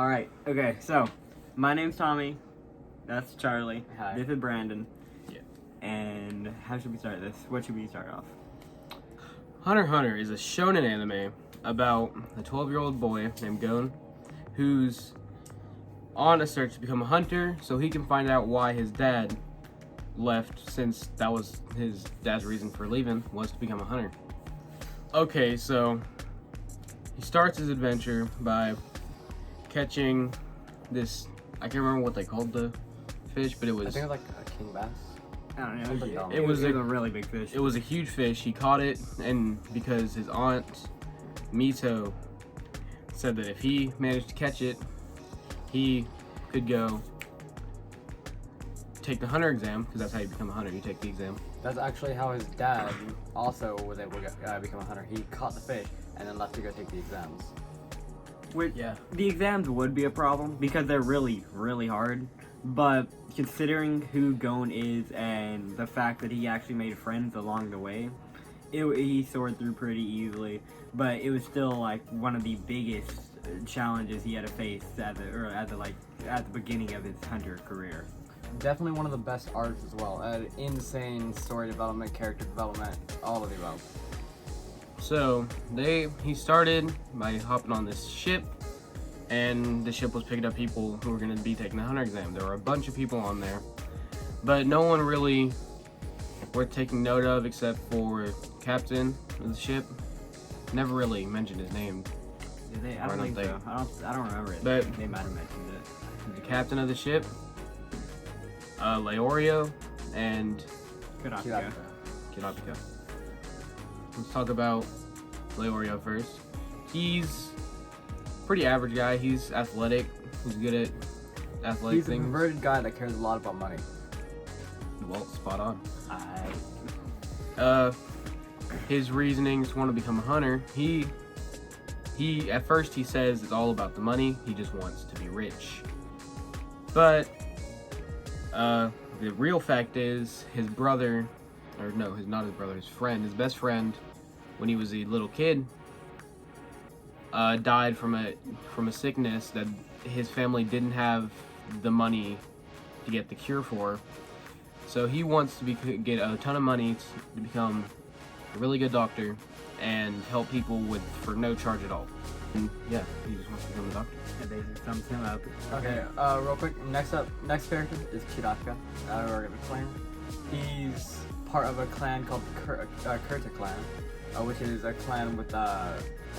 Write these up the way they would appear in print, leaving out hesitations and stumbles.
Alright, okay, so my name's Tommy. That's Charlie. Hi. This is Brandon. Yeah. And how should we start this? What should we start off? Hunter x Hunter is a shonen anime about a 12-year-old boy named Gon who's on a search to become a hunter so he can find out why his dad left, since that was his dad's reason for leaving, was to become a hunter. Okay, so he starts his adventure by catching this, I can't remember what they called the fish, but it was, I think it was like a king bass. I don't know. Something dumb. It was a really big fish. it was a huge fish. He caught it, and because his aunt Mito said that if he managed to catch it, he could go take the hunter exam, because that's how you become a hunter. You take the exam. That's actually how his dad also was able to become a hunter. He caught the fish and then left to go take the exams. Which, Yeah. the exams would be a problem because they're really, really hard. But considering who Gon is and the fact that he actually made friends along the way, he soared through pretty easily. But it was still like one of the biggest challenges he had to face at the beginning of his hunter career. Definitely one of the best arcs as well. Insane story development, character development, all of the above. So he started by hopping on this ship, and the ship was picking up people who were going to be taking the hunter exam. There were a bunch of people on there, but no one really worth taking note of except for captain of the ship. Never really mentioned his name. Did they? I I don't don't think so. I don't remember it. But- they might have mentioned it. The captain of the ship, Leorio, and Good Keep idea. Kirapika. Let's talk about Leorio first. He's a pretty average guy. He's athletic. He's good at athletic He's a things. converted guy that cares a lot about money. Well, spot on. I His reasonings to want to become a hunter. He at first he says it's all about the money. He just wants to be rich. But the real fact is his brother, or no, not his brother, his friend, his best friend, when he was a little kid, died from a sickness that his family didn't have the money to get the cure for. So he wants to get a ton of money to become a really good doctor and help people for no charge at all. And yeah, he just wants to become a doctor. that basically sums him up. Okay, real quick, next character is Kirapika. We're gonna explain. He's part of a clan called Kurta clan, which is a clan with how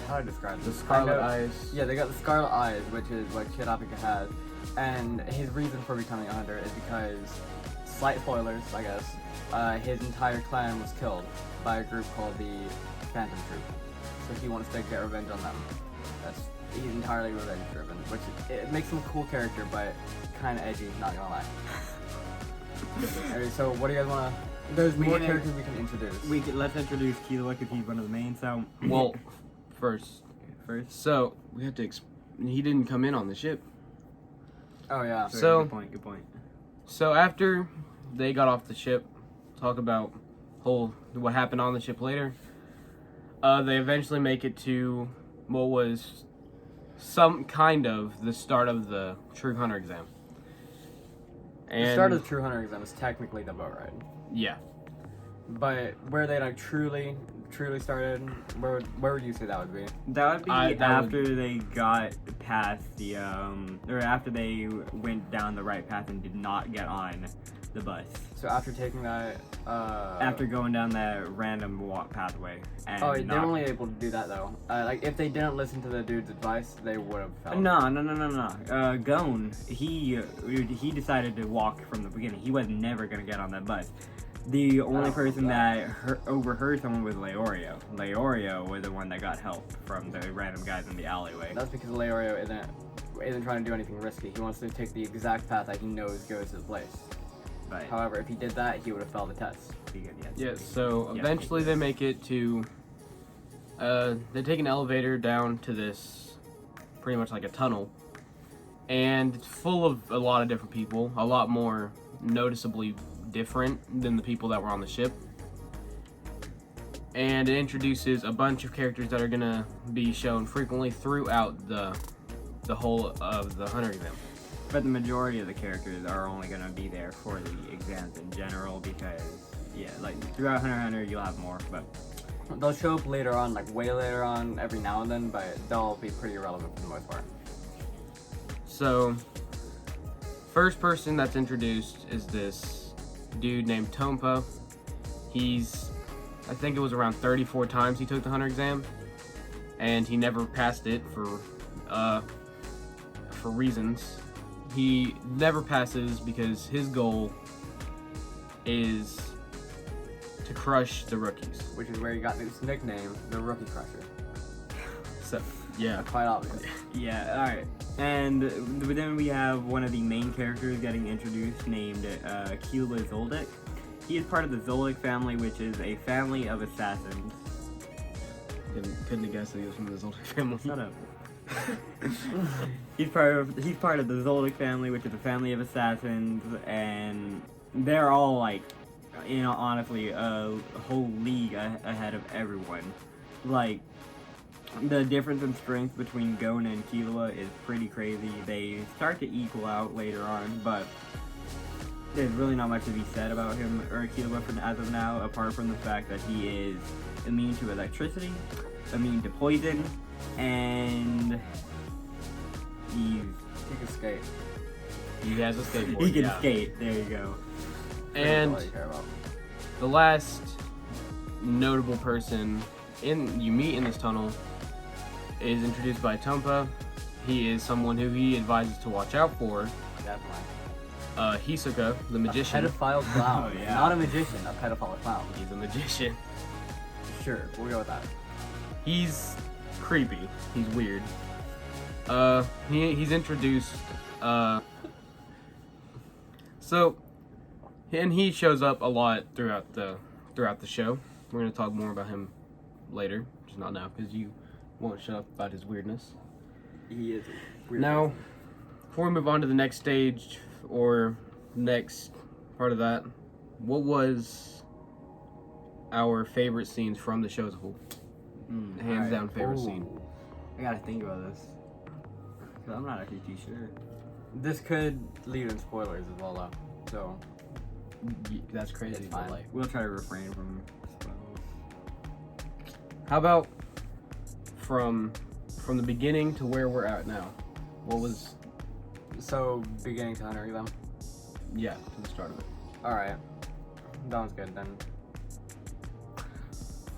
do I describe The this? Scarlet Kind of- Eyes. Yeah, they got the Scarlet Eyes, which is what Kirapika has. And his reason for becoming a hunter is because, slight spoilers, I guess, his entire clan was killed by a group called the Phantom Troop. So he wants to get revenge on them. He's entirely revenge driven, which it makes him a cool character, but kind of edgy, not gonna lie. Alright, so what do you guys wanna? There's more can- characters we can introduce. Let's introduce Killua because he's one of the main. So Well, first, so we have to. He didn't come in on the ship. Oh yeah. So- good point. So after they got off the ship, talk about what happened on the ship later. They eventually make it to what was some kind of the start of the True Hunter exam. And The start of the True Hunter exam is technically the boat ride, yeah, but where they like truly started, where would you say that would be? That would be that after they got past the or after they went down the right path and did not get on the bus. So after taking that, After going down that random walk pathway. And oh, they not- were only able to do that though. Like if they didn't listen to the dude's advice, they would have fell. No. Gon, he decided to walk from the beginning. He was never gonna get on that bus. The only Oh, person God. that overheard someone was Leorio. Leorio was the one that got help from the random guys in the alleyway. That's because Leorio isn't trying to do anything risky. He wants to take the exact path that he knows goes to the place. But However, if he did that, he would have failed the test. yeah. So Yeah. eventually they make it to. They take an elevator down to this, pretty much like a tunnel, and it's full of a lot of different people. A lot more noticeably different than the people that were on the ship. And it introduces a bunch of characters that are gonna be shown frequently throughout the the whole of the hunter exam. But the majority of the characters are only gonna be there for the exams in general because, yeah, like throughout Hunter x Hunter you'll have more, but They'll show up later on, like way later on, every now and then, but they'll be pretty irrelevant for the most part. So, first person that's introduced is this dude named Tompa. I think it was around 34 times he took the hunter exam, and he never passed it for reasons. He never passes because his goal is to crush the rookies. Which is where he got his nickname, the Rookie Crusher. So, yeah. Quite obvious. yeah, alright. And then we have one of the main characters getting introduced named Keela Zoldyck. He is part of the Zoldyck family, which is a family of assassins. Couldn't have guessed that he was from the Zoldyck family. Shut up. he's part of the Zoldyck family, which is a family of assassins, and they're all like, you know, honestly, a whole league ahead of everyone. Like, the difference in strength between Gon and Killua is pretty crazy. They start to equal out later on, but there's really not much to be said about him or Killua as of now, apart from the fact that he is immune to electricity, immune to poison, and He can skate. He has a skateboard. he can yeah. skate. There you go. And That's all you care about. the last notable person you meet in this tunnel is introduced by Tompa. He is someone who he advises to watch out for. Definitely. Hisoka, the magician. A pedophile clown. Oh, yeah. Not a magician, a pedophile clown. He's a magician. Sure, we'll go with that. He's creepy. He's weird. He's introduced. So, and he shows up a lot throughout the show. We're gonna talk more about him later, just not now, because you won't shut up about his weirdness. He is a weird Now, person. before we move on to the next stage or next part of that, what was our favorite scenes from the show as a whole? Hands alright. down favorite Ooh. scene. I gotta think about this. 'Cause I'm not actually too sure. This could lead in spoilers as well, though. So, That's crazy. It's but, fine. like, We'll try to refrain from spoilers. how about from the beginning to where we're at now? What was beginning to Hunter them. to the start of it? Alright. That one's good then.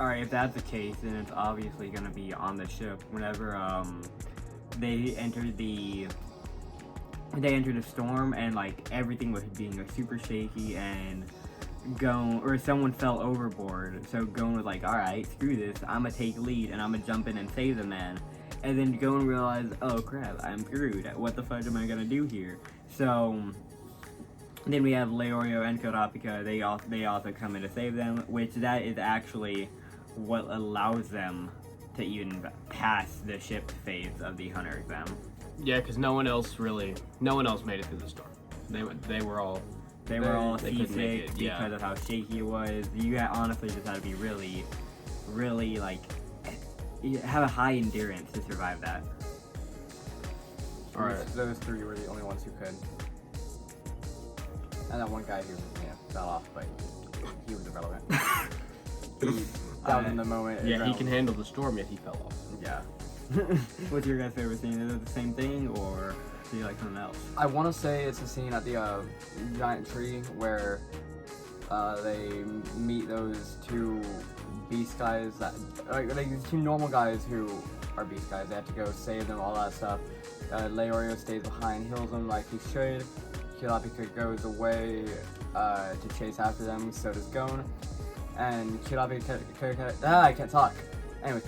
Alright, if that's the case, then it's obviously gonna be on the ship. Whenever they entered the storm and like everything was being like, super shaky and someone fell overboard. So Gon was like, alright, screw this, I'ma take lead and I'ma jump in and save the man. And then Gon realized, oh crap, I'm screwed. What the fuck am I gonna do here? So then we have Leorio and Kurapika. They also come in to save them, which that is actually what allows them to even pass the ship phase of the Hunter exam. Yeah, because no one else made it through the storm. They were all. They were all They couldn't make seasick it, yeah. because of how shaky it was. You honestly just had to be really, really like you have a high endurance to survive that. Alright. Those three were the only ones who could. And that one guy who, fell off, but he was irrelevant. That was in the moment. Yeah, he irrelevant. can handle the storm, yet he fell off. Yeah. What's your guys' favorite scene? Is it the same thing or do you like something else? I want to say it's a scene at the giant tree where they meet those two beast guys these two normal guys who are beast guys. They have to go save them, all that stuff. Leorio stays behind, heals them like he should. Kurapika goes away to chase after them, so does Gon. And Kurapika, I can't talk. Anyways,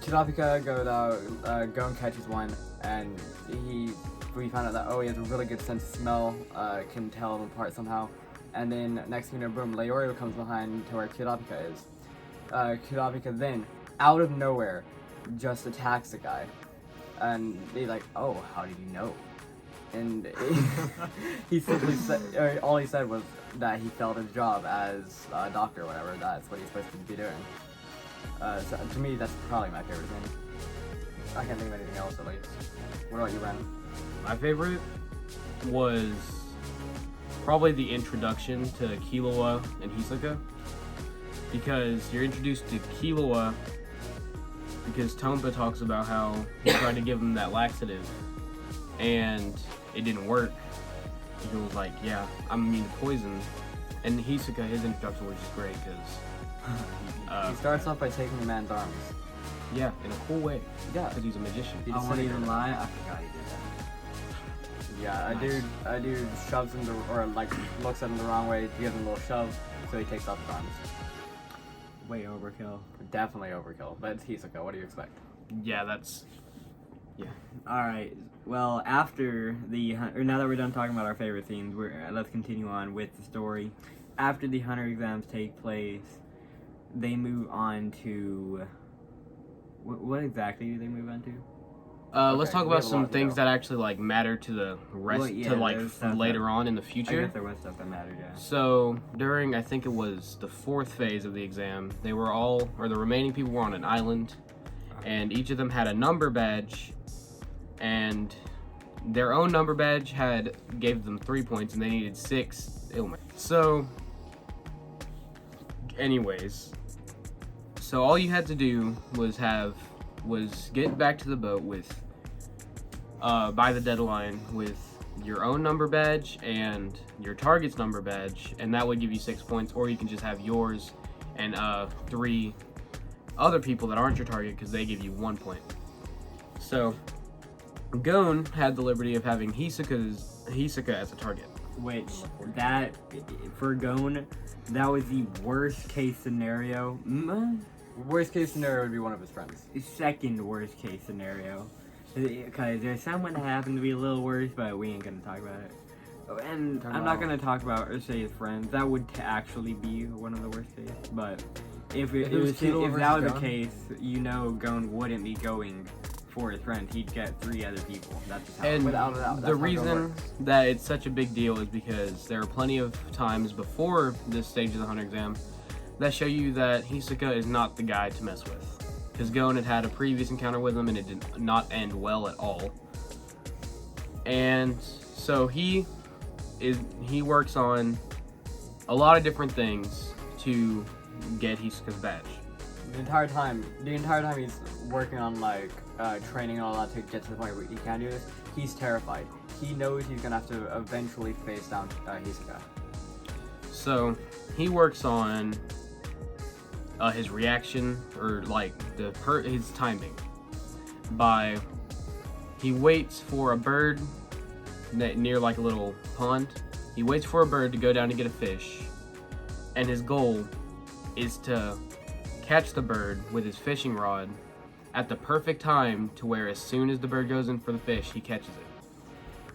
Kurapika goes out, Gon catches one, and we found out that, he has a really good sense of smell, can tell them apart somehow. And then next thing you know, boom, Leorio comes behind to where Kurapika is. Kurapika then, out of nowhere, just attacks the guy. And he's like, oh, how did you know? And he simply said, all he said was that he felt his job as a doctor or whatever. That's what he's supposed to be doing. So to me, that's probably my favorite thing. I can't think of anything else at least. What about you, Ren? My favorite was probably the introduction to Killua and Hisoka, because you're introduced to Killua because Tompa talks about how he tried to give him that laxative and it didn't work. He was like, yeah, I'm immune to poison. And Hisoka, his introduction was just great because He starts off by taking the man's arms. yeah, in a cool way, Yeah. because he's a magician. He I just won't said even it. lie, I forgot he did that. Yeah, Nice. a dude shoves him or like looks at him the wrong way, gives him a little shove, so he takes off his arms. Way overkill. Definitely overkill, but it's Hisoka. What do you expect? Yeah, that's Alright, well, after the or now that we're done talking about our favorite scenes, let's continue on with the story. After the hunter exams take place, they move on to what exactly do they move on to? let's Okay, talk we about have a some lot to things go. that actually like matter to the rest Well, yeah, to like there's for stuff later on in the I future. guess there was stuff that mattered, yeah. So during, I think it was the 4th phase of the exam, they were all, or the remaining people were on an island, and each of them had a number badge, and their own number badge gave them 3 points, and they needed 6 ailment. So, anyways, so all you had to do was get back to the boat with, by the deadline with your own number badge and your target's number badge, and that would give you 6 points, or you can just have yours and 3 other people that aren't your target because they give you 1 point. So Gon had the liberty of having Hisoka as a target. Which, that, for Gon, that was the worst case scenario. Worst case scenario would be one of his friends. Second worst case scenario. Because there's someone that happened to be a little worse, but we ain't gonna talk about it. Oh, and Turn I'm not around. gonna talk about or say his friends. That would actually be one of the worst cases. But if If it was Killua if that was versus the Gon? case, Gon wouldn't be going for his friends. He'd get 3 other people. That's just how And Without a doubt, that's the how Gon reason works. that it's such a big deal is because there are plenty of times before this stage of the hunter exam that show you that Hisoka is not the guy to mess with. Because Gon had a previous encounter with him and it did not end well at all. And so he works on a lot of different things to get Hisoka's badge. The entire time he's working on like training and all that to get to the point where he can do this, he's terrified. He knows he's gonna have to eventually face down Hisoka. So he works on his reaction, or like his timing, by he waits for a bird near like a little pond. He waits for a bird to go down to get a fish, and his goal is to catch the bird with his fishing rod at the perfect time to where as soon as the bird goes in for the fish, he catches it.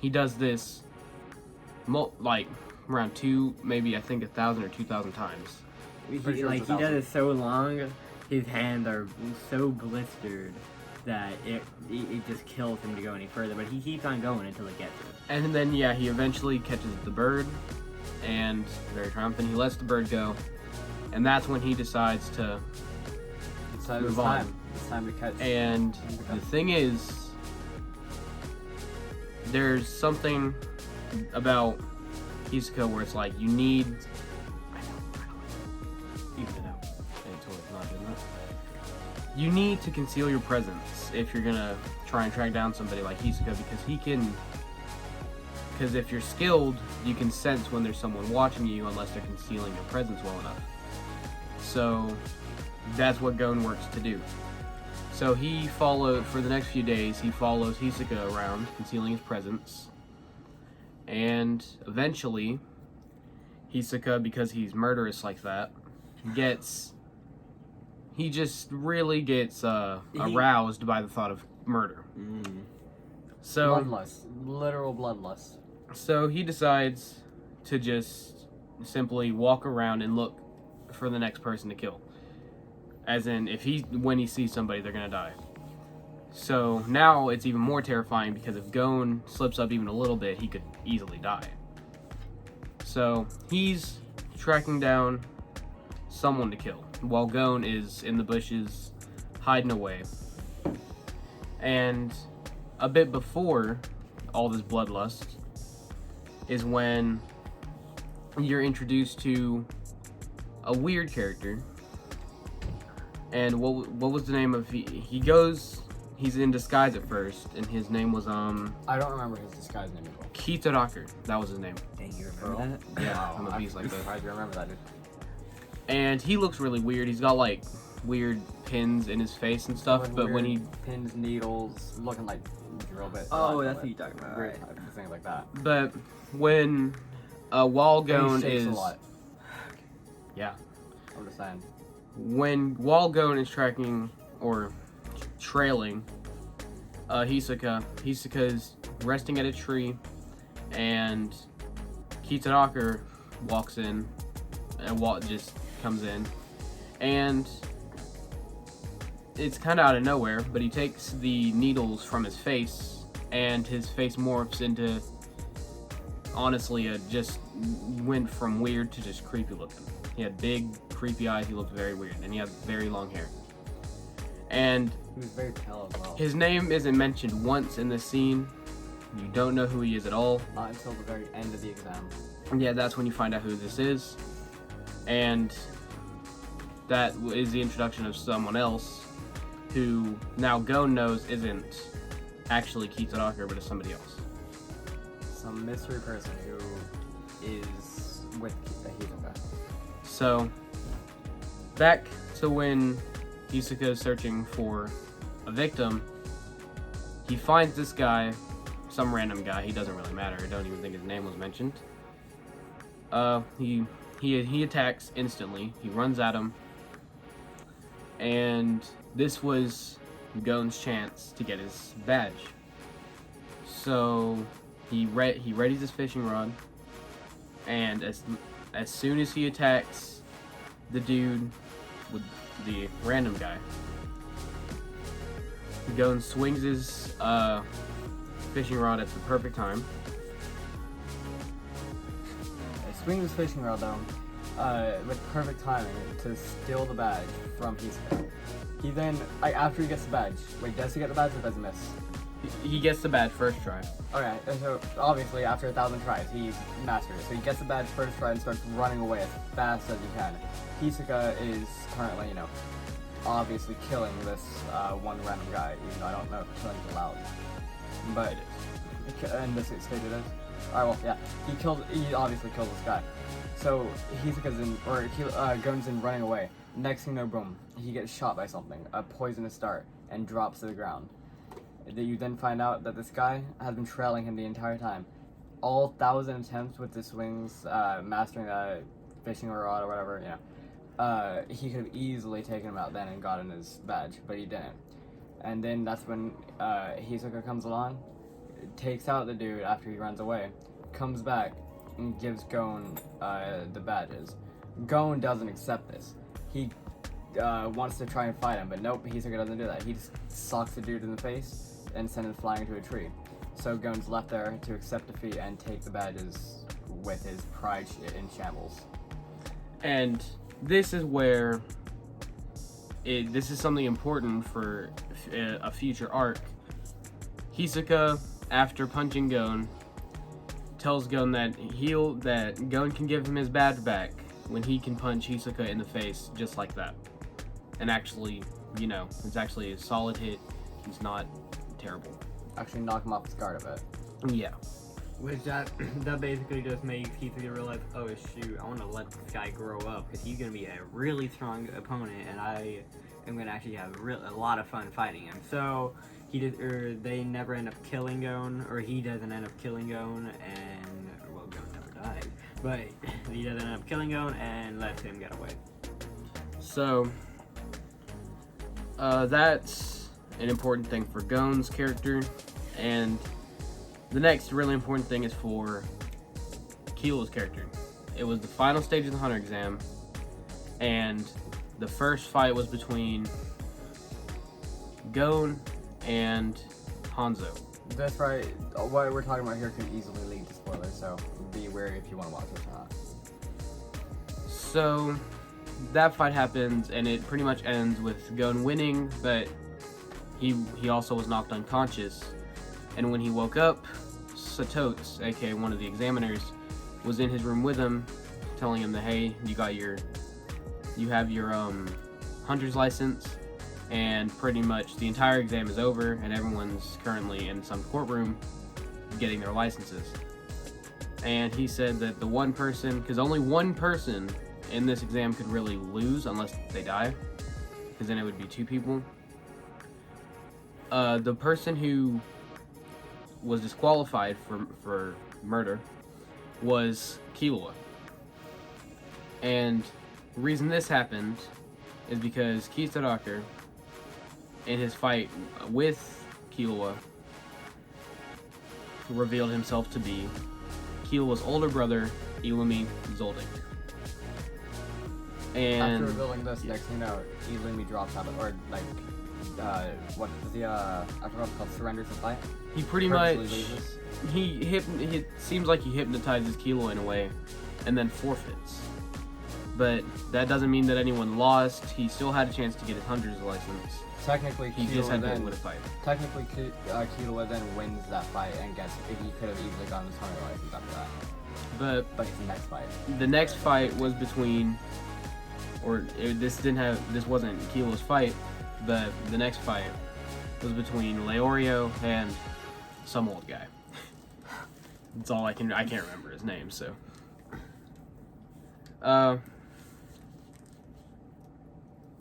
He does this like around 1,000 or 2,000 times. Pretty sure Like, it's he 1,000. does it so long, his hands are so blistered that it just kills him to go any further. But he keeps on going until it gets it. And then, yeah, he eventually catches the bird, and very triumphant, he lets the bird go, and that's when he decides to It's move time. on. It's time to catch. And the thing is, there's something about Hisoka where it's like, you need... Even it out. Until it's not good enough. You need to conceal your presence if you're gonna try and track down somebody like Hisoka, because he can... Because if you're skilled, you can sense when there's someone watching you unless they're concealing your presence well enough. So that's what Gon works to do. So for the next few days, he follows Hisoka around, concealing his presence. And eventually, Hisoka, because he's murderous like that, he just really gets aroused by the thought of murder. So Bloodlust. Literal bloodlust. So he decides to just simply walk around and look for the next person to kill. As in, when he sees somebody, they're gonna die. So now it's even more terrifying because if Gon slips up even a little bit, he could easily die. So he's tracking down someone to kill, while Gon is in the bushes, hiding away. And a bit before all this bloodlust is when you're introduced to a weird character. And what was the name of he's in disguise at first, and his name was I don't remember his disguise name at all. Kitaraku. That was his name. Dang, you remember that? Yeah, I'm a beast like that. I do remember that, dude. And he looks really weird. He's got like weird pins in his face and stuff, Like but when he weird pins, needles, looking like drill bits. Oh, that's what you're talking about. Weird Right. things like that. but when Walgone And he shakes is a lot. yeah. I'm just saying. When Walgone is tracking or trailing Hisoka's resting at a tree, and Kitaraku walks in, and Walt just comes in, and it's kind of out of nowhere, but he takes the needles from his face, and his face morphs into, honestly, just went from weird to just creepy looking. He had big, creepy eyes. He looked very weird, and he had very long hair. And He was very pale as well. his name isn't mentioned once in this scene. You don't know who he is at all. Not until the very end of the exam. Yeah, that's when you find out who this is. And that is the introduction of someone else who now Gon knows isn't actually Kitaraku, but is somebody else. Some mystery person who is with Hisoka. So, back to when Hisoka is searching for a victim, he finds this guy, some random guy. He doesn't really matter. I don't even think his name was mentioned. He attacks instantly. He runs at him, and this was Gon's chance to get his badge. So he readies his fishing rod, and as soon as he attacks the dude with the random guy, Gon swings his fishing rod at the perfect time. He swings his fishing rod though, with perfect timing to steal the badge from Hisoka. He then, after he gets the badge, does he get the badge or does he miss? He gets the badge first try. Okay, and so obviously after 1,000 tries, he mastered it. So he gets the badge first try and starts running away as fast as he can. Hisoka is currently, obviously killing this one random guy, even though I don't know if killing is allowed. But in this state it is. Alright, well, yeah, he obviously killed this guy. So Gon's in running away. Next thing you know, boom, he gets shot by something, a poisonous dart, and drops to the ground. You then find out that this guy has been trailing him the entire time. All 1,000 attempts with the swings, mastering a fishing rod or whatever, he could have easily taken him out then and gotten his badge, but he didn't. And then that's when Hisoka comes along, takes out the dude after he runs away, comes back, and gives Gon the badges. Gon doesn't accept this. He wants to try and fight him, but nope, Hisoka doesn't do that. He just socks the dude in the face and sends him flying into a tree. So Gon's left there to accept defeat and take the badges with his pride in shambles. And this is where this is something important for a future arc. Hisoka, after punching Gon, tells Gon that Gon can give him his badge back when he can punch Hisoka in the face just like that. And actually, it's actually a solid hit. He's not terrible. Actually knock him off his guard a bit. Yeah. Which that basically just makes Hisoka realize, oh shoot, I want to let this guy grow up because he's gonna be a really strong opponent, and I am gonna actually have a lot of fun fighting him. So they never end up killing Gon, or he doesn't end up killing Gon, and Gon never died, but he doesn't end up killing Gon and lets him get away. So that's an important thing for Gon's character, and the next really important thing is for Kilo's character. It was the final stage of the Hunter exam, and the first fight was between Gon and Hanzo. That's right. What we're talking about here could easily lead to spoilers, so be wary if you want to watch this or not. So that fight happens, and it pretty much ends with Gon winning, but he also was knocked unconscious, and when he woke up, Satotes, aka one of the examiners, was in his room with him, telling him that, hey, you have your hunter's license, and pretty much the entire exam is over, and everyone's currently in some courtroom getting their licenses. And he said that the one person, because only one person in this exam could really lose unless they die, because then it would be 2 people. The person who was disqualified for murder was Killua. And the reason this happened is because Kisaraka, in his fight with Killua, revealed himself to be Killua's older brother, Illumi Zoldyck. And After revealing this, next thing you know, Illumi drops out of, or like, what is the, I forgot what it's called, surrenders the fight? he pretty Purposely much, loses. it seems like he hypnotizes Killua in a way, and then forfeits. But that doesn't mean that anyone lost. He still had a chance to get his hunter's license. Technically, He just had to then, win a fight. technically, Killua then wins that fight and gets, he could have easily gotten his hunter license after that. But But his next fight. the next fight was between, this wasn't Killua's fight, but the next fight was between Leorio and some old guy. That's all I can't remember his name, so.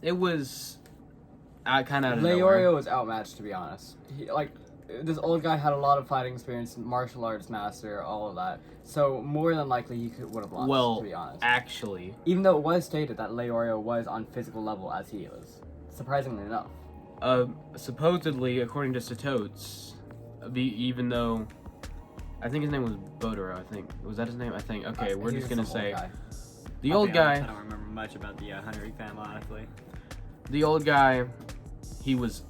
It was kind of out of nowhere. Leorio was outmatched, to be honest. This old guy had a lot of fighting experience, martial arts master, all of that. So more than likely he would have lost, Well, to be honest. actually, Even though it was stated that Leorio was on physical level as he is. Surprisingly enough. supposedly, according to Satotes, even though I think his name was Bodoro, I think. Was that his name? I think. Okay, we're He just was gonna some old say guy. the I'll old be honest, guy. I don't remember much about the hunter exam, honestly. The old guy, he was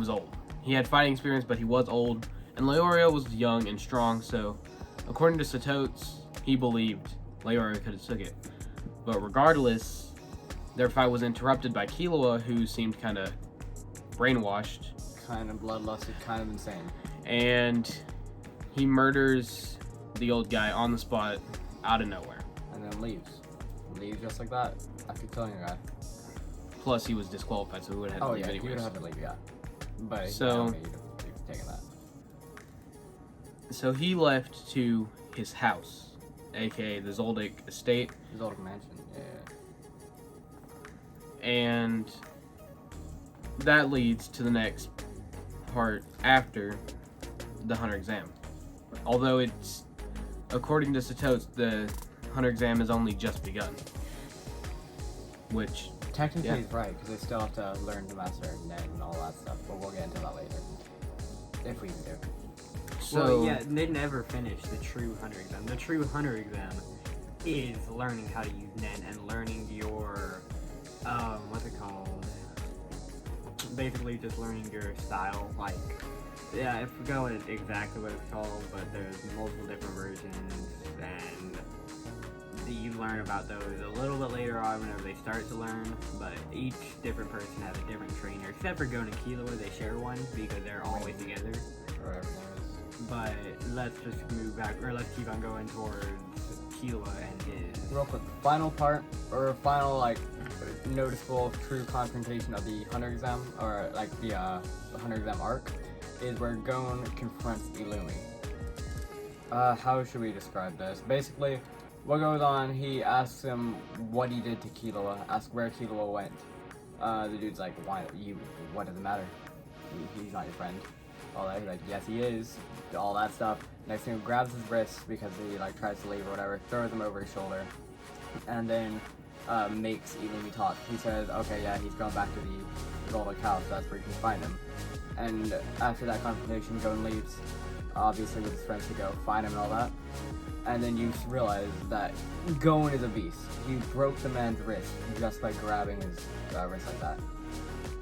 old. He had fighting experience, but he was old. And Leorio was young and strong, so according to Satotes, he believed Leorio could have took it. But regardless, their fight was interrupted by Killua, who seemed kind of brainwashed, Kind of bloodlusted, kind of insane. and he murders the old guy on the spot out of nowhere. And then leaves. Leaves just like that. After killing a guy. Plus, he was disqualified, so he would have had to Oh leave yeah, he would anyways. have had to leave, yeah. But So- I don't think you'd have taken that. So he left to his house, aka the Zoldyck estate, Zoldyck Mansion, yeah. and that leads to the next part after the hunter exam. Although it's, according to Satotes, the hunter exam has only just begun. Which, Technically Yeah. he's right, because they still have to learn to master net and all that stuff, but we'll get into that later. If we can do. so, Well, yeah, they never finished the true hunter exam. The true hunter exam is learning how to use Nen and learning your, what's it called? Basically just learning your style, like, yeah, I forgot exactly what it's called, but there's multiple different versions, and you learn about those a little bit later on whenever they start to learn, but each different person has a different trainer, except for Gon and Killua, they share one, because they're always together. Or whatever there is. But let's just move back, or let's keep on going towards Killua and his. Real quick, final part, or final, like, noticeable true confrontation of the hunter exam, or like the hunter exam arc, is where Gon confronts Illumi. How should we describe this? Basically, what goes on, he asks him what he did to Killua, asks where Killua went. The dude's like, what does it matter? He's not your friend. All that, he's like, yes he is, all that stuff. Next thing, he grabs his wrist because he like tries to leave or whatever, throws him over his shoulder, and then makes Illumi talk. He says, okay, yeah, he's gone back to the Zoldyck house, that's where you can find him. And after that confrontation, Gon leaves, obviously with his friends to go find him and all that. And then you realize that Gon is a beast. He broke the man's wrist just by grabbing his wrist like that.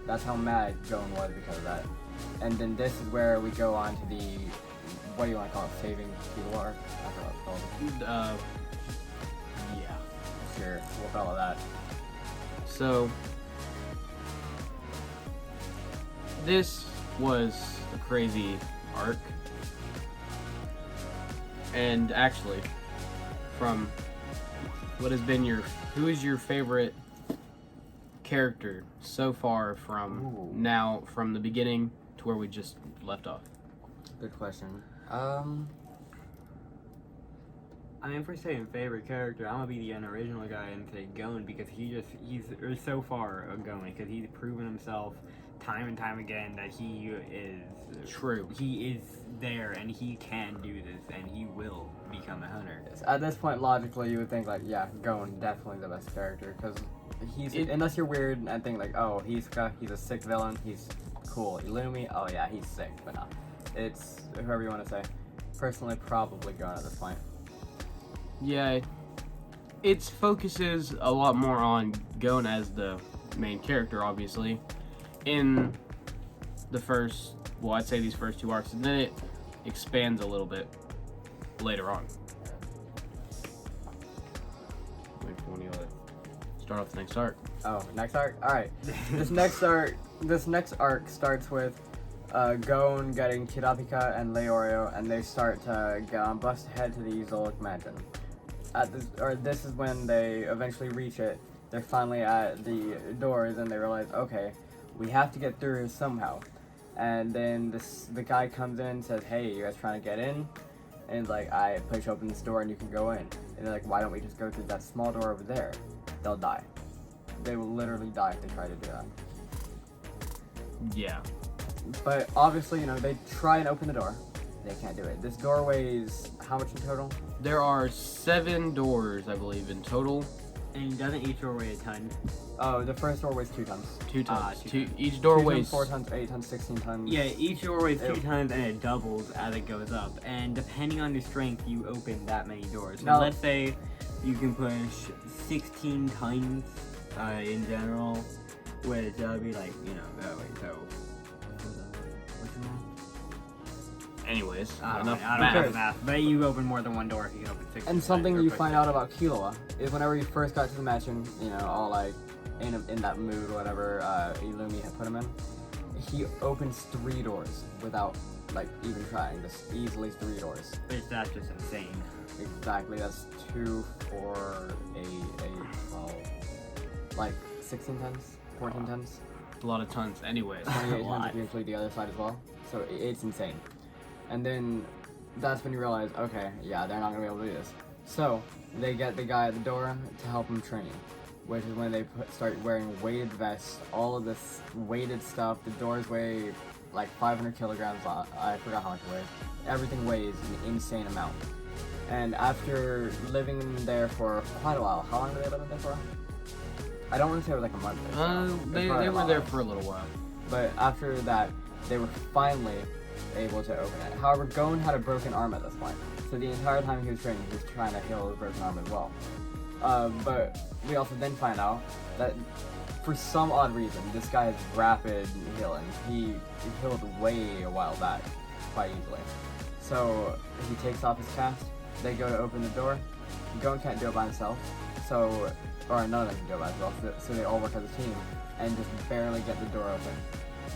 That's how mad Gon was because of that. And then this is where we go on to the, what do you want to call it, saving Killua? I forgot what it's called. yeah. Sure, we'll call it that. So, this was a crazy arc. And actually, from what has been who is your favorite character so far from the beginning to where we just left off? Good question. I mean, for saying favorite character, I'm gonna be the unoriginal guy and say Gon, because he's so far a Gon, because he's proven himself time and time again that he is True. He is there and he can do this and he will become a hunter. At this point, logically, you would think like, yeah, Gon definitely the best character because unless you're weird and think like, oh, he's a sick villain, he's cool. Illumi, oh yeah, he's sick, but no, it's whoever you want to say. Personally, probably Gon at this point. Yeah, it focuses a lot more on Gon as the main character, obviously, in the first, well, I'd say these first 2 arcs, and then it expands a little bit later on. Wait for when you start off the next arc. Oh, next arc? Alright. This next arc starts with Gon getting Kurapika and Leorio, and they start to bust ahead to the Zoldyck Mansion. This is when they eventually reach it. They're finally at the doors, and they realize, okay, we have to get through somehow. And then the guy comes in and says, hey, you guys trying to get in? And he's like, I push open this door and you can go in. And they're like, why don't we just go through that small door over there? They'll die. They will literally die if they try to do that. Yeah. But obviously, they try and open the door. They can't do it. This door weighs how much in total? There are 7 doors, I believe, in total. And doesn't each door weigh a ton? Oh, the first door weighs 2 tons. 2 tons. Two tons. Each door 2 weighs... tons, 4 tons, 8 tons, 16 tons. Yeah, each door weighs 2 tons and it doubles as it goes up. And depending on your strength, you open that many doors. So Now, let's say you can push 16 tons in general, which that'd be like, what's the math? Anyways, I enough don't math. know the math, but you open more than one door if you can open 16. And something or you push find 16. out about Killua is whenever you first got to the mansion, all like in that mood or whatever Illumi had put him in, he opens 3 doors without like even trying. Just easily 3 doors. Which that's just insane. Exactly. That's 2, 4, 8, 12, like 16 tons, 14 tons, A lot of tons. Anyways. 28 tons lot. if you include the other side as well. So it's insane. And then that's when you realize, okay, yeah, they're not gonna be able to do this. So they get the guy at the door to help him train, which is when they start wearing weighted vests, all of this weighted stuff. The doors weigh like 500 kilograms. I forgot how much it weighs. Everything weighs an insane amount. And after living there for quite a while, how long did they live in there for? I don't want to say it was like a month. Or so. They were there for a little while. But after that, they were finally able to open it. However, Gon had a broken arm at this point, so the entire time he was training, he was trying to heal the broken arm as well. But we also then find out that for some odd reason, this guy has rapid healing. He healed way a while back, quite easily. So he takes off his cast. They go to open the door. Gon can't do it by himself, or none of them can do it by themselves. So they all work as a team and just barely get the door open,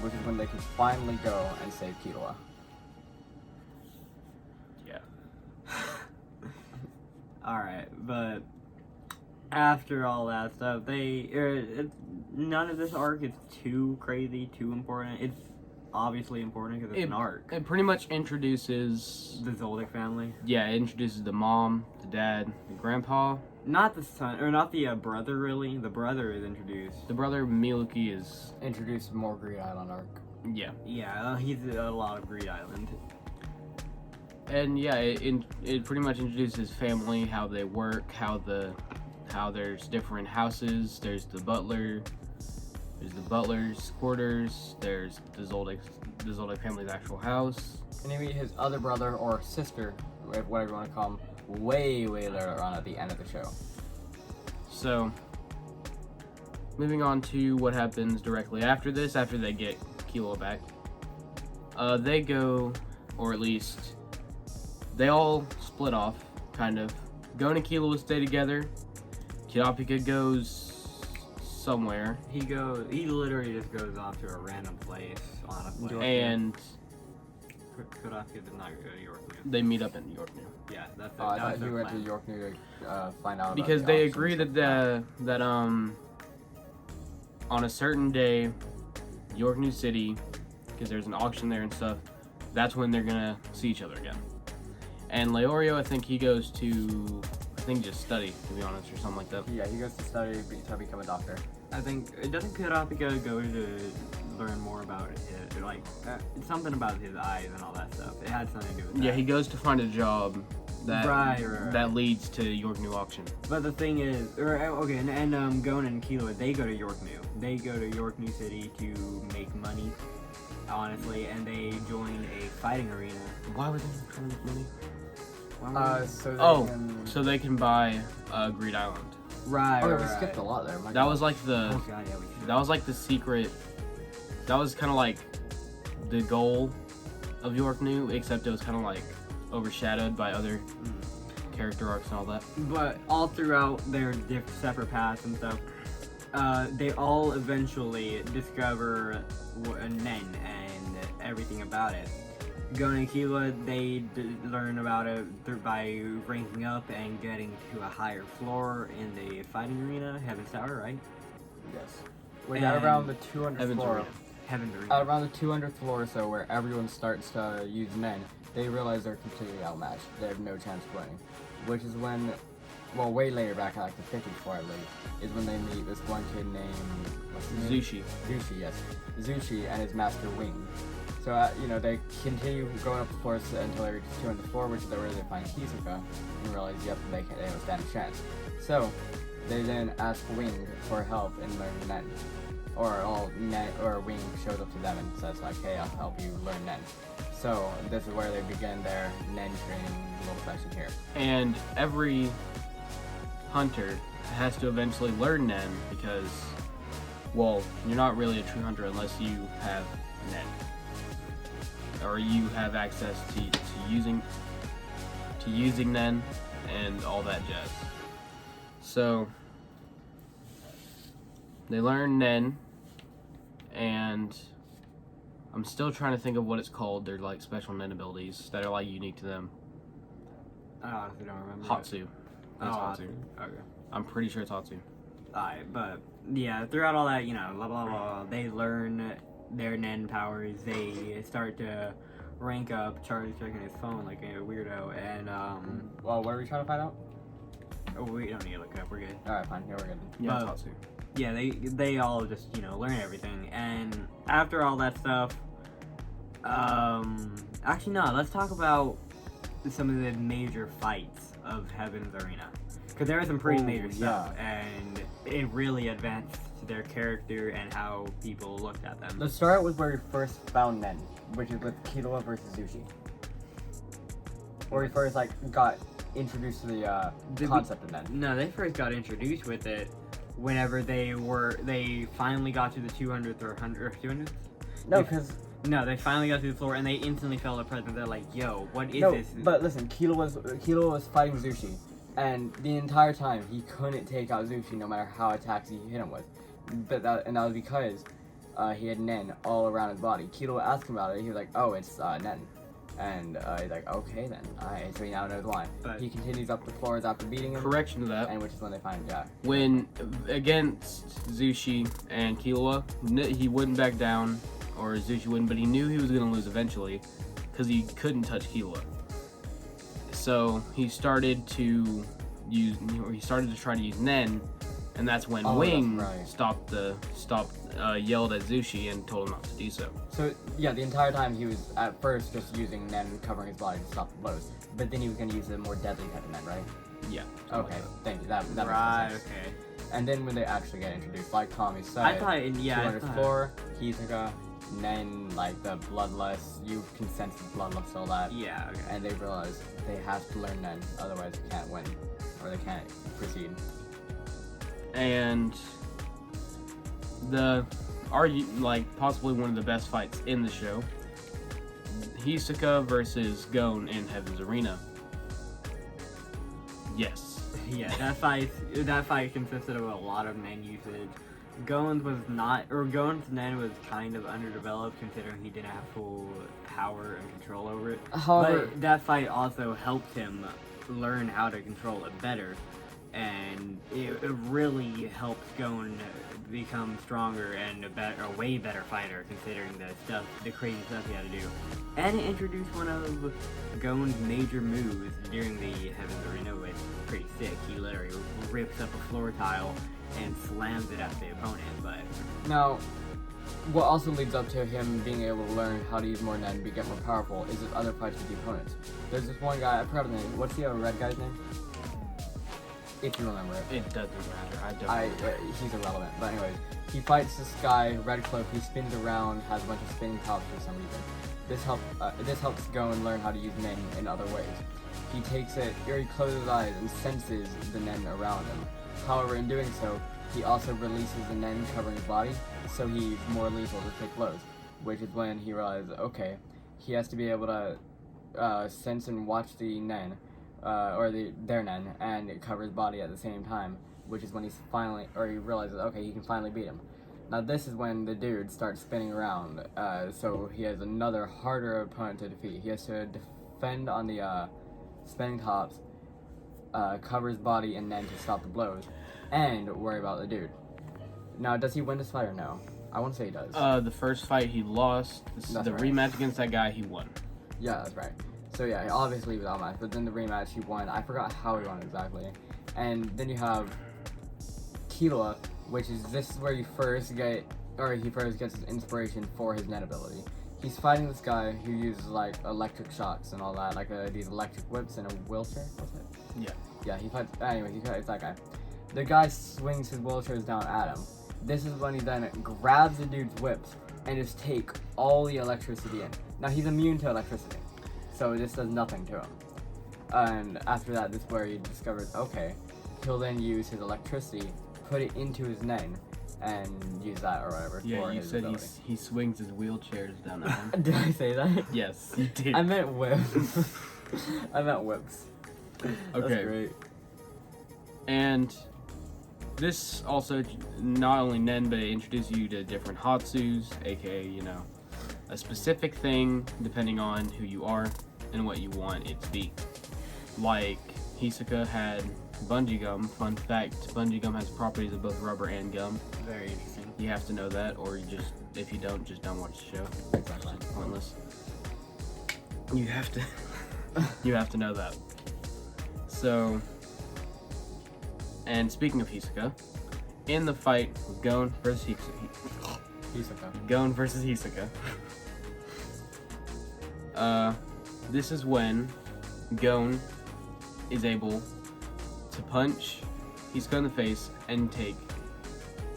which is when they can finally go and save Killua. Yeah. Alright, but after all that stuff, none of this arc is too crazy, too important. It's obviously important because it's an arc. It pretty much introduces... The Zoldyck family. Yeah, it introduces the mom, the dad, the grandpa. Not the son, or not the brother, really. The brother is introduced. The brother, Miluki, is... Introduced more Greed Island arc. Yeah. Yeah, he's a lot of Greed Island. And yeah, it pretty much introduces family, how they work, how there's different houses. There's the butler's quarters. There's the Zoldyck family's actual house. And you meet his other brother or sister, whatever you want to call him, way later on at the end of the show. So, moving on to what happens directly after this, after they get Killua back. They go, or at least, they all split off, kind of. Gon and Killua stay together. Kurapika goes somewhere, He literally just goes off to a random place, honestly. and Kurapika did not go to York New. they meet up in York New. Yeah, that's I that thought was he their went to plan. York New to find out about Because the they options agree and that on a certain day, York New City, because there's an auction there and stuff, that's when they're gonna see each other again. And Leorio, I think he goes to, just study, to be honest, or something like that. Yeah, he goes to study to become a doctor. I think it doesn't Kurapika go to learn more about it, like something about his eyes and all that stuff. It had something to do with that. Yeah, he goes to find a job that Right. that leads to York New auction. But the thing is, Gon and Killua, they go to York New. They go to York New City to make money, honestly, and they join a fighting arena. Why would they trying to make money? So they Oh, can... so they can buy Greed Island. Right. Oh, yeah, right, we right. skipped a lot there. My That God. was like the Oh god, yeah, we should. that was like the secret. That was kind of like the goal of York New, except it was kind of like overshadowed by other character arcs and all that. But all throughout their separate paths and stuff, they all eventually discover Nen and everything about it. Gon and Killua, they learn about it by ranking up and getting to a higher floor in the fighting arena, Heaven's Tower, right? Yes. We got And- around the 200th Heaven's floor. Arena. Heaven's Arena. Around the 200th floor or so, where everyone starts to use Nen, they realize they're completely outmatched. They have no chance of winning. Which is when, well, way later back, like the 50th floor at least, is when they meet this one kid named... what's his name? Zushi. Zushi, yes. Zushi and his master Wing. So, they continue going up the floors until they reach the 200th floor, which is where they find Hisoka, and realize, yep, they don't stand a chance. So, they then ask Wing for help in learning Nen. Or Wing shows up to them and says, like, hey, I'll help you learn Nen. So, this is where they begin their Nen training little section here. And every hunter has to eventually learn Nen because, well, you're not really a true hunter unless you have Nen. Or you have access to using Nen and all that jazz. So they learn Nen, and I'm still trying to think of what it's called. They're like special Nen abilities that are like unique to them. I honestly don't remember. Hatsu. Oh, It's Hatsu. Hatsu. Okay. I'm pretty sure it's Hatsu. Alright, but yeah, throughout all that, blah blah blah, they learn their Nen powers. They start to rank up. Charlie's checking his phone like a weirdo, and Well, what are we trying to find out? we don't need to look it up. We're good. Alright, fine. Yeah, we're good. Yeah, it's But- Hatsu. Yeah, they all just learn everything, and after all that stuff, actually no, let's talk about some of the major fights of Heaven's Arena, because there was some pretty Oh, major stuff, and it really advanced their character and how people looked at them. Let's start with where we first found Nen, which is with Killua versus Zushi. Where we first got introduced to the Did we- concept of Nen. No, they first got introduced with it whenever they finally got to the 200th or 200th. No, They- because No, they finally got to the floor and they instantly felt a presence. They're like, "Yo, what is no, this?" but listen, Killua was fighting Zushi, and the entire time he couldn't take out Zushi no matter how attacks he hit him with. But that was because he had Nen all around his body. Killua asked him about it. He was like, "Oh, it's Nen," and he's like, "Okay then." So he now knows why. But- He continues up the floors after beating him, Correction to that. and which is when they find When against Zushi and Killua, he wouldn't back down, or Zushi wouldn't, but he knew he was going to lose eventually because he couldn't touch Killua. So he started to try to use Nen, and that's when Oh, Wing that's right. yelled at Zushi and told him not to do so. So yeah, the entire time he was at first just using Nen covering his body to stop the blows, but then he was going to use a more deadly type of Nen, right? Yeah. Okay, thank you. That makes right, sense. okay. And then when they actually get introduced, like Tommy said, I thought, yeah, I 200th thought- floor, Hisoka, Nen, like the bloodlust, you can sense the bloodlust, all that. Yeah, okay. And they realize they have to learn Nen, otherwise they can't win, or they can't proceed. And possibly one of the best fights in the show, Hisoka versus Gon in Heaven's Arena. Yes. Yeah, that fight consisted of a lot of Nen usage. Goen's Nen was kind of underdeveloped considering he didn't have full power and control over it. However, But that fight also helped him learn how to control it better, and it really helped Goen become stronger and a way better fighter considering the crazy stuff he had to do. And it introduced one of Goen's major moves during the Heaven's Arena, which is pretty sick. He literally rips up a floor tile and slams it at the opponent, but now, what also leads up to him being able to learn how to use more Nen and get more powerful is his other fights with the opponents. There's this one guy, I forgot his name. What's the red guy's name? If you remember it. It doesn't matter. I don't. He's irrelevant. But anyways, he fights this guy, Red Cloak. He spins around, has a bunch of spinning tops for some reason. This helps Goen learn how to use Nen in other ways. He takes it, or he closes his eyes and senses the Nen around him. However, in doing so, he also releases the Nen covering his body, so he's more lethal to take blows. Which is when he realizes, okay, he has to be able to sense and watch the Nen. Their Nen, and cover his body at the same time, which is when he realizes, okay, he can finally beat him. Now this is when the dude starts spinning around, so he has another harder opponent to defeat. He has to defend on the spinning tops, cover his body, and then to stop the blows, and worry about the dude. Now, does he win this fight or no? I won't say he does. The first fight he lost. The right. rematch against that guy he won. Yeah, that's right. So yeah, obviously he was outmatched, but then the rematch he won. I forgot how he won exactly. And then you have Killua, which is where he first gets his inspiration for his Nen ability. He's fighting this guy who uses like electric shocks and all that, like these electric whips in a wheelchair. What's it? Yeah. Yeah, he fights. Anyways, he fights that guy. The guy swings his wheelchairs down at him. This is when he then grabs the dude's whips and just take all the electricity in. Now he's immune to electricity, so this does nothing to him. And after that, this is where he discovers, okay, he'll then use his electricity, put it into his Nen, and use that or whatever. Yeah, for you his said ability. he swings his wheelchairs down at him. Did I say that? Yes, you did. I meant whips. I meant whips. That's Okay. great. And this also not only Nen, but it introduces you to different Hatsus, aka, a specific thing depending on who you are and what you want it to be. Like, Hisoka had bungee gum. Fun fact, bungee gum has properties of both rubber and gum. very interesting. You have to know that, or if you don't, just don't watch the show. Exactly. It's pointless. You have to, you have to know that. So, and speaking of Hisoka, in the fight with Gon versus Hisoka, this is when Gon is able to punch Hisoka in the face and take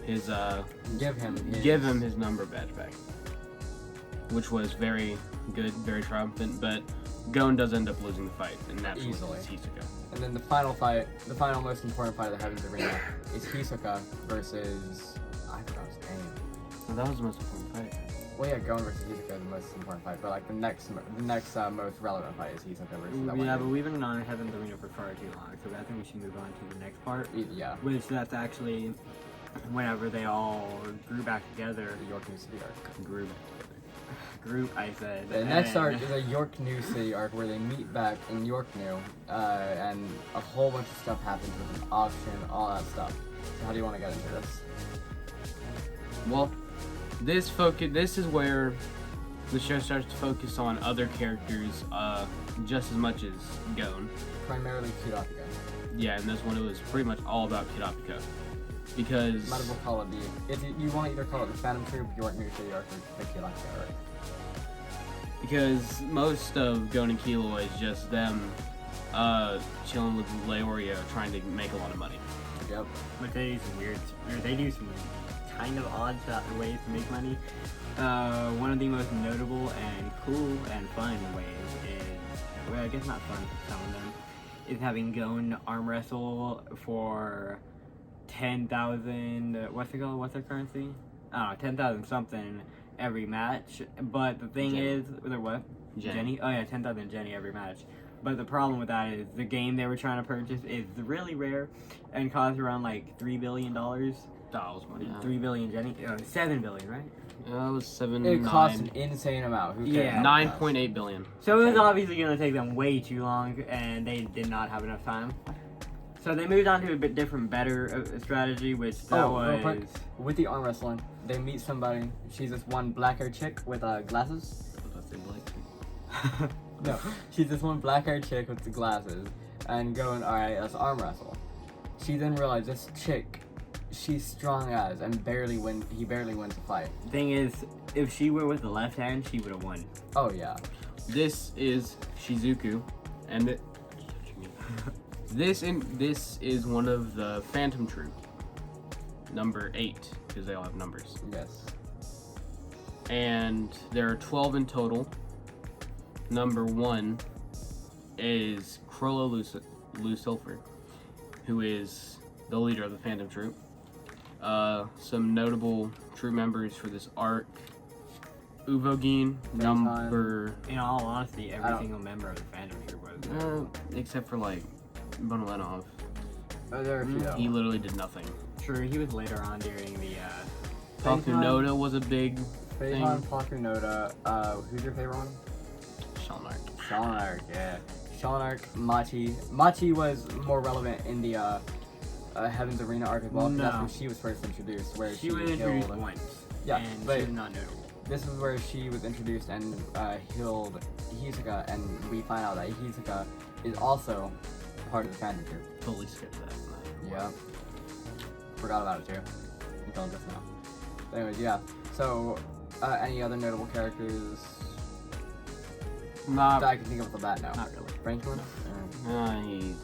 his Give him his number badge back, which was very good, very triumphant. But Gon does end up losing the fight, and that's Easily. Hisoka. And then the final most important fight of the Heaven's Arena is Hisoka versus, I forgot his name. Well, that was the most important fight. Well, yeah, Gon versus Hisoka is the most important fight, but like the next most relevant fight is Hisoka versus that one. Yeah, but we've been on Heaven's Arena for far too long, so I think we should move on to the next part. Yeah, Which that's actually whenever they all grew back together. the York New City arc. Group, I said. The next and- arc is a York New City arc where they meet back in York New, and a whole bunch of stuff happens with an auction, all that stuff. So how do you want to get into this? Well, this is where the show starts to focus on other characters just as much as Gon. Primarily Kurapika. Yeah, and this one it was pretty much all about Kurapika. Because Might as well call it you want to either call it the Phantom Troop, York New City arc, or the Kurapika arc. because most of Gon and Killua is just them chilling with Leorio trying to make a lot of money. Yep. But they do some kind of odd ways to make money. One of the most notable and cool and fun ways is, well, I guess not fun for some of them, is having Gon arm wrestle for 10,000, what's it called? What's their currency? 10,000 something every match. But the thing Jenny. is, they're what? Jenny. Oh yeah, 10,000 Jenny every match. But the problem with that is the game they were trying to purchase is really rare and costs around like $3 billion. Dollars money. 3 billion, Jenny. 7 billion, right? It was It cost an insane amount. Who cares? Yeah. 9.8 billion. So it was obviously going to take them way too long, and they did not have enough time. So they moved on to a bit different, better strategy, which that real quick, was... with the arm wrestling, they meet somebody. She's this one black-haired chick with glasses. No, she's this one black-haired chick with the glasses, and going, all right, let's arm wrestle. She then realized this chick, she's strong as, and he barely wins a fight. Thing is, if she were with the left hand, she would have won. Oh yeah. This is Shizuku, and this is one of the Phantom Troop, number 8, because they all have numbers. Yes. And there are 12 in total. Number 1 is Crollo Lucifer, who is the leader of the Phantom Troop. Some notable troop members for this arc: Uvogin, number... In all honesty, every single member of the Phantom Troop was... except for, like, Bonolenov. There are a few though. He literally did nothing. True, he was later on during the... Pakunoda was a big thing. Phaeton, Pakunoda, who's your favorite one? Shalnark. Shalnark, yeah. Shalnark, Machi. Machi was more relevant in the Heaven's Arena arc as well, because that's No. when she was first introduced, where She was introduced healed. once. Yeah, and but she was not notable. this is where she was introduced and healed Hisoka, and we find out that Hisoka is also part of the Phantom Troop. Totally skipped that. Yeah. Forgot about it too. Until just now. Anyways, yeah. So, any other notable characters that Not I can think of off the bat now? Not really. Frenchman? he's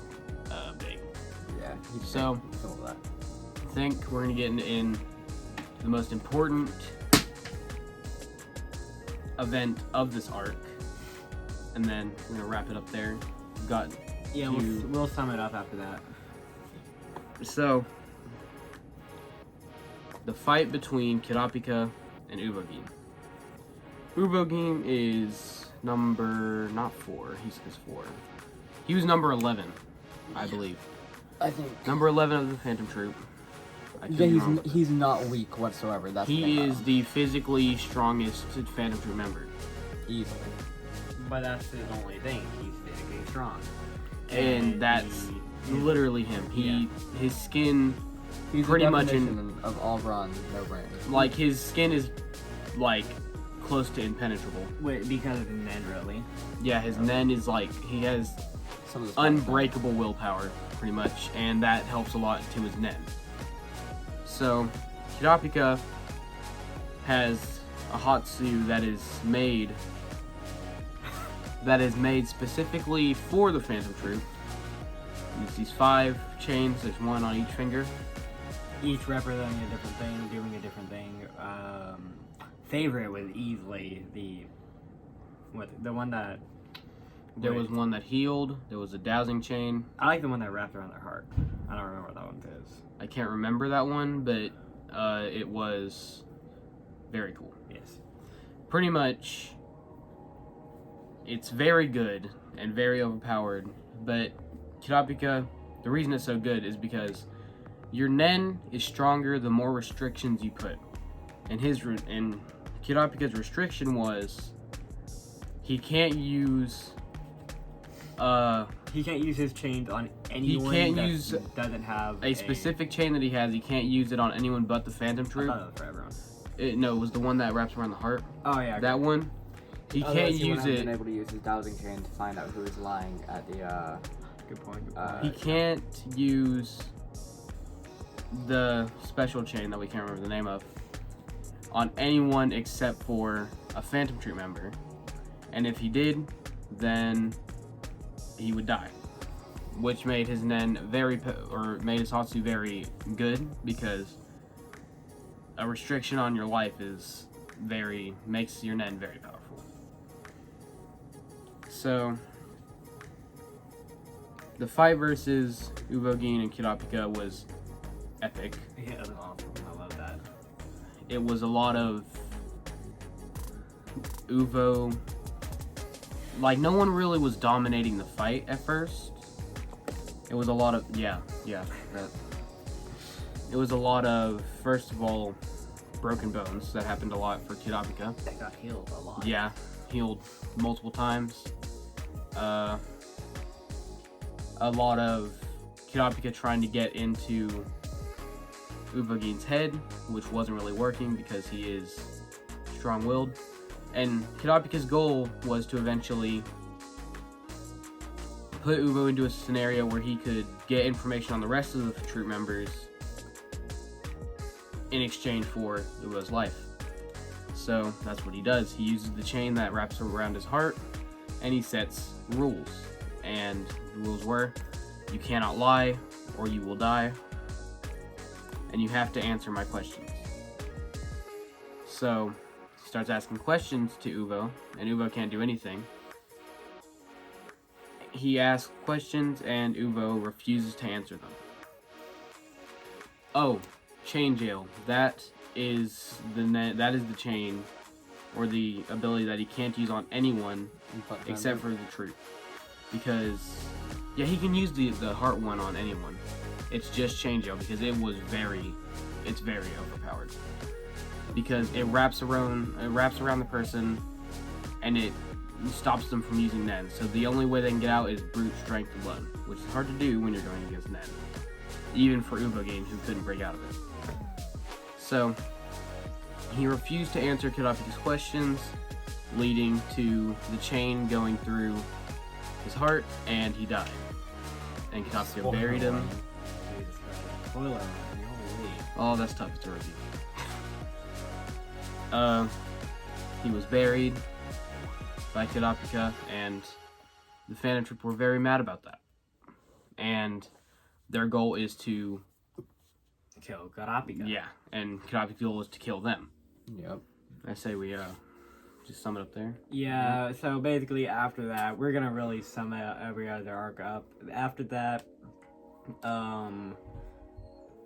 big. Yeah. He's So- big. He's cool with that. I think we're gonna get in the most important event of this arc, and then we're gonna wrap it up there. We've got Yeah, to- we'll sum it up after that. so the fight between Kurapika and Uvogin. Uvogin is number not 4. He's 4. He was number 11, I believe. I think. Number 11 of the Phantom Troop. I could Yeah, be wrong. he's not weak whatsoever. That's the thing He about is him. the physically strongest Phantom Troop member. Easily. But that's his only thing. He's physically strong. And that's he- literally him. His skin, He's Pretty the much definition of all bronze, no brain. like his skin is like close to impenetrable. Wait, because of men, really. Yeah, his nen is like he has Some of the unbreakable willpower, pretty much, and that helps a lot to his nen. So, Kurapika has a Hatsu that is made specifically for the Phantom Troop. It's these 5 chains. There's 1 on each finger. Each representing a different thing, doing a different thing. Favorite was easily the one that There was one that healed. There was a dowsing chain. I like the one that wrapped around their heart. I don't remember what that one is. I can't remember that one, but it was very cool. Yes. Pretty much, it's very good and very overpowered, but Kurapika, the reason it's so good is because your nen is stronger the more restrictions you put. And Kurapika's restriction was he can't use He can't use his chains on anyone can't that use doesn't have a specific chain that he has. He can't use it on anyone but the Phantom I Troop. thought it was for everyone. No, it was the one that wraps around the heart. Oh yeah. That one. He can't use Been it. able to use his dowsing chain to find out who is lying at the. Good point. Good Uh, point. He can't use the special chain that we can't remember the name of on anyone except for a Phantom Troop member. And if he did, then he would die. Which made his nen made his Hatsu very good, because a restriction on your life makes your nen very powerful. So the fight versus Uvogin and Kurapika was epic. Yeah, that was awesome. I love that. It was a lot of Uvo. Like, no one really was dominating the fight at first. It was a lot of that. it was a lot of, first of all, broken bones. That happened a lot for Kurapika. That got healed a lot. Yeah, healed multiple times. A lot of Kurapika trying to get into Ubogin's head, which wasn't really working because he is strong-willed. And Kurapika's goal was to eventually put Ubo into a scenario where he could get information on the rest of the troop members in exchange for Ubo's life. So that's what he does. He uses the chain that wraps around his heart, and he sets rules. And the rules were, you cannot lie, or you will die, and you have to answer my questions. So he starts asking questions to Ubo, and Ubo can't do anything. He asks questions, and Ubo refuses to answer them. Oh, chain jail. That is the chain, or the ability that he can't use on anyone except for the troop. Because, yeah, he can use the heart one on anyone. It's just chain jail because it's very overpowered. Because it wraps around the person, and it stops them from using Nen. So the only way they can get out is brute strength alone, which is hard to do when you're going against Nen. Even for Ubogin, who couldn't break out of it. So he refused to answer Kurapika's questions, leading to the chain going through his heart, and he died. And Kurapika buried him. Jesus Christ. Spoiler alert, holy. Oh, that's tough. It's a review. He was buried by Kurapika, and the Phantom Troop were very mad about that. And their goal is to Kill Kurapika. yeah, and Kurapika's goal is to kill them. Yep. I say we just sum it up there. Yeah, so basically after that, we're gonna really sum every other arc up. After that,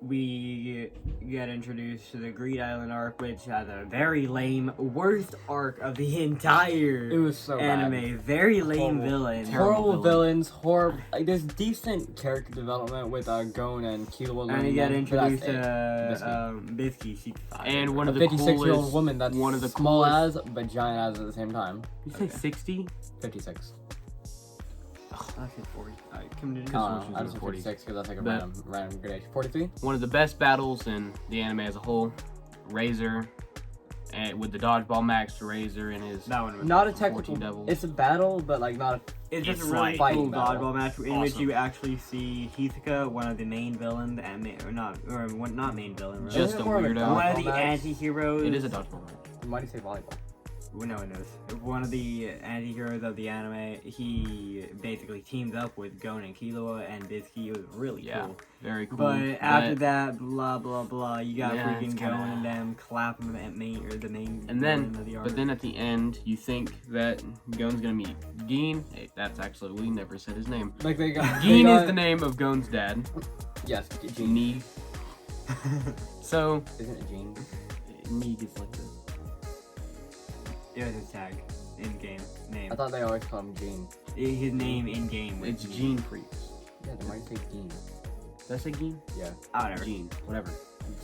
we get introduced to the Greed Island arc, which has a very lame, worst arc of the entire It was so anime. bad. Very lame Horrible. villain. Horrible villains, horrible. Like, there's decent character development with Gon and Killua. And you get introduced to Biscuit. Biscuit. She's fire. And one A of the 56-year-old coolest woman that's one of the small coolest. as but giant as at the same time. You say 60? 56. I said 40. Come to This I one just was said 40. 56 because that's like a But- random gradation. 43? One of the best battles in the anime as a whole. Razor, and with the dodgeball max to Razor and his That one was Not a 14 technical. devils. It's a battle, but like not a. It's just It's a really like cool fighting battle. dodgeball match in which Awesome. you actually see Hitsuka, one of the main villains, and not main villain, really. Just a More of a weirdo. one of the dodgeball match. anti-heroes. It is a dodgeball match. Why do you say volleyball? Well, no one knows. One of the anti-heroes of the anime. He basically teams up with Gon and Killua and Bisky. It was really Yeah. cool. Very cool. But after that, blah blah blah, you got Yeah, freaking it's Gon kinda- and them clapping at the main And then, villain of the arc. but then at the end, you think that Gon's gonna meet Geen. Hey, that's actually, we never said his name. Like they got. Geen is the name of Gon's dad. Yes, Gene. Neeg. So, Isn't it Gene? Neeg is like this. It was his tag in game name. I thought they always call him Gene. His name in game. It's Gene Freaks. Yeah, they might say Gene. Did I say Geen? Yeah, Whatever. Gene, whatever.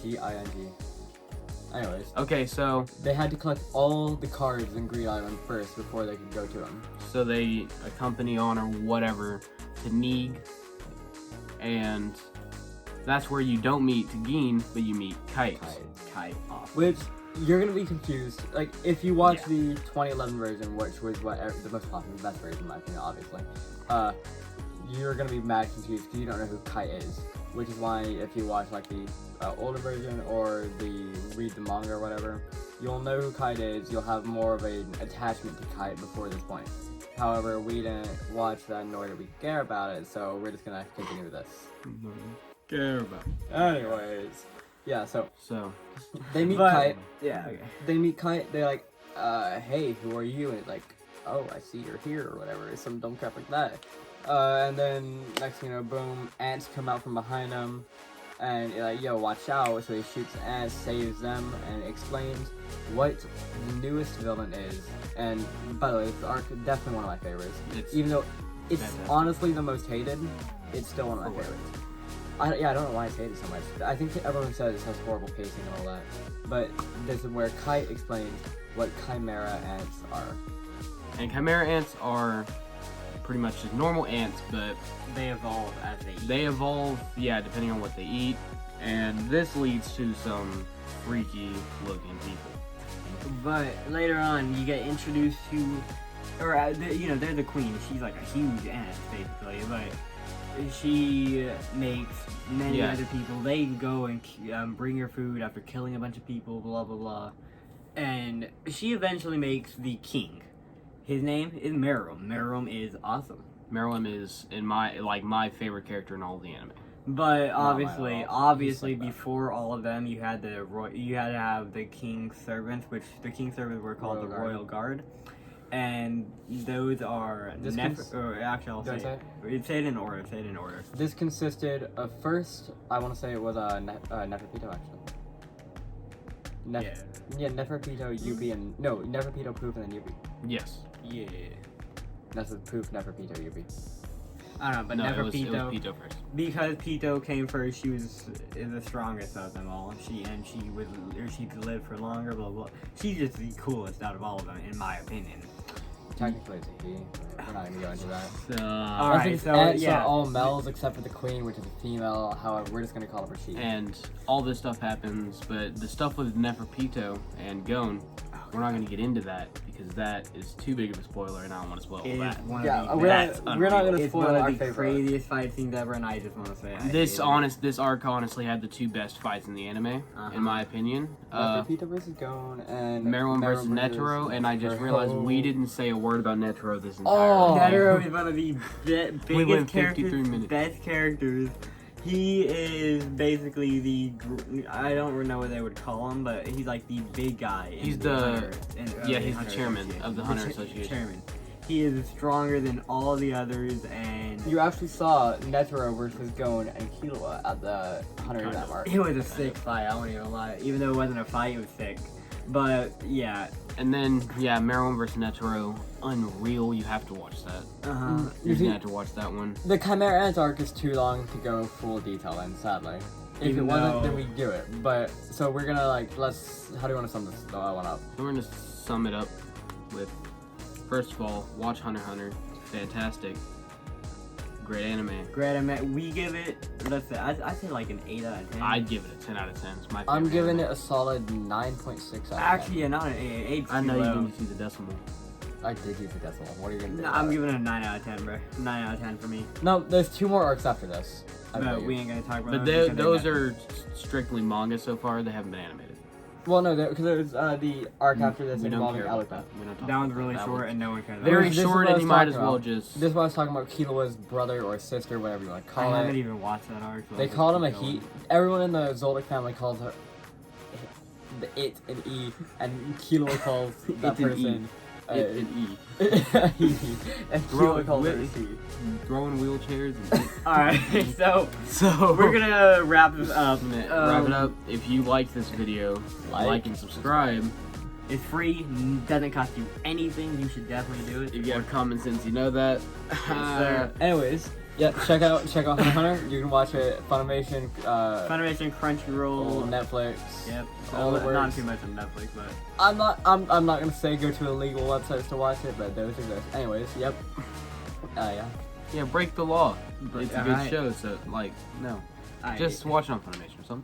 G-I-N-G. Anyways, Okay, so they had to collect all the cards in Greed Island first before they could go to him. they accompany on or whatever to Neeg, and that's where you don't meet Geen, but you meet Kite. Kite off. Which, you're gonna be confused. Like, if you watch Yeah. the 2011 version, which was the most popular, the best version in my opinion, obviously, you're gonna be mad confused because you don't know who Kite is. Which is why if you watch like the older version or read the manga or whatever, you'll know who Kite is. You'll have more of an attachment to Kite before this point. However, we didn't watch that nor did we care about it, so we're just gonna continue with this. Care about. Anyways, yeah. So So, they meet But- Kite. Yeah. Okay. They meet Kite. They're like, "Hey, who are you?" And it's like, "Oh, I see you're here," or whatever. Some dumb crap like that. And then next thing you know, boom, ants come out from behind them, and you're like, "Yo, watch out!" So he shoots ants, saves them, and explains what the newest villain is. And by the way, this arc is definitely one of my favorites. it's Even though it's Fantastic. honestly the most hated, it's still one of my For what? favorites. I don't know why I say this so much. I think everyone says it has horrible pacing and all that. But this is where Kite explains what chimera ants are. And chimera ants are pretty much just normal ants, but They evolve as they eat. they evolve, yeah, depending on what they eat. And this leads to some freaky looking people. But later on, you get introduced to, or they're the queen. She's like a huge ant, basically. But she makes many Yeah. other people. They go and bring her food after killing a bunch of people. Blah blah blah. And she eventually makes the king. His name is Meruem. Meruem is awesome. Meruem is my favorite character in all of the anime. But Not mine at all. obviously, You said that. before all of them, you had you had to have the king's servants, which the king's servants were called Royal the Guard. Royal Guard, and those are This or actually, I'll Do I say say it? say it in order. Say it in order. This consisted of first, I want to say it was Neferpito actually. Yeah, Neferpito, Yubi, and no, Neferpito, Poof, and then Yubi. Yes. Yeah. That's the Poof, Neferpito, Yubi. I don't know, but No, never it was Pito. Pito first. Because Pito came first, she is the strongest of them all. She could live for longer. Blah blah. She's just the coolest out of all of them, in my opinion. Technically, it's a he. We're not gonna go into that. All I right, think so ants yeah. are all males except for the queen, which is a female. However, we're just gonna call her she. And all this stuff happens, but the stuff with Neferpito and Gon, we're not going to get into that because that is too big of a spoiler, and I don't want to spoil It is that. one Yeah, of the we're best. not gonna It's spoil one our of the favorite. craziest fight scenes ever, and I just want to say This arc honestly had the two best fights in the anime, in my opinion. Neferpito versus Gon and Meruem versus Netero, and I just realized we didn't say a word about Netero this entire Oh. Netero is one of the biggest We went 53 characters, minutes. best characters. He is basically I don't know what they would call him, but he's like the big guy. in He's the the- Hunter- yeah, he's the Hunter chairman Association. of the Hunter Association. Chairman. He is stronger than all the others, and You actually saw Netero versus Gon and Killua at the Hunter Kind event of. mark. it was a sick fight. I won't even lie. Even though it wasn't a fight, it was sick. But yeah, And then, yeah, Meruem versus Netero, unreal. You have to watch that. You're see- gonna have to watch that one. The Chimera Ants arc is too long to go full detail in, sadly. If it Even wasn't, though- then we'd do it. But, so we're gonna how do you want to sum this one up? So we're gonna sum it up with, first of all, watch Hunter x Hunter. Fantastic. Great anime. great. We give it. Let's say I say like an 8 out of 10. I'd give it a 10 out of 10. It's my favorite. I'm giving anime. it a solid 9.6 out of 10. Actually, yeah, not an 8. 8's I know too you low. didn't see the decimal. I did use the decimal. What are you gonna do? No, about I'm it? giving it a 9 out of 10, bro. 9 out of 10 for me. No, there's 2 more arcs after this. I But bet you. we ain't gonna talk about But those. because those they got- are strictly manga so far. They haven't been animated. Well, no, because there's the arc after this We don't involving care about Eloquent. that. We don't talk That one's about really that short one. and no one cares. Very This is short, what I and was you might as talking well about. just. This is what I was talking about, Killua's brother or sister, whatever you want to I call haven't it. even watched that arc. so They I'll called him a just keep he. going. Everyone in the Zoldyck family calls her the it and E, and Killua calls that It and E. person It and E. and Throw Killua calls her it. C. Throwing wheelchairs. And Alright, so so we're gonna wrap this up. wrap it up. If you like this video, like and subscribe. It's free, doesn't cost you anything. You should definitely do it. If you have common sense, you know that. sir. Anyways, yeah, check out Hunter x Hunter. You can watch it Funimation, Funimation, Crunchyroll. Netflix. Yep. all the Not works. too much on Netflix, but I'm not gonna say go to illegal websites to watch it, but those exist. Anyways, yep. Yeah. Yeah, break the law. It's a good Alright. show, so like no, Alright. just watch it on Funimation or something.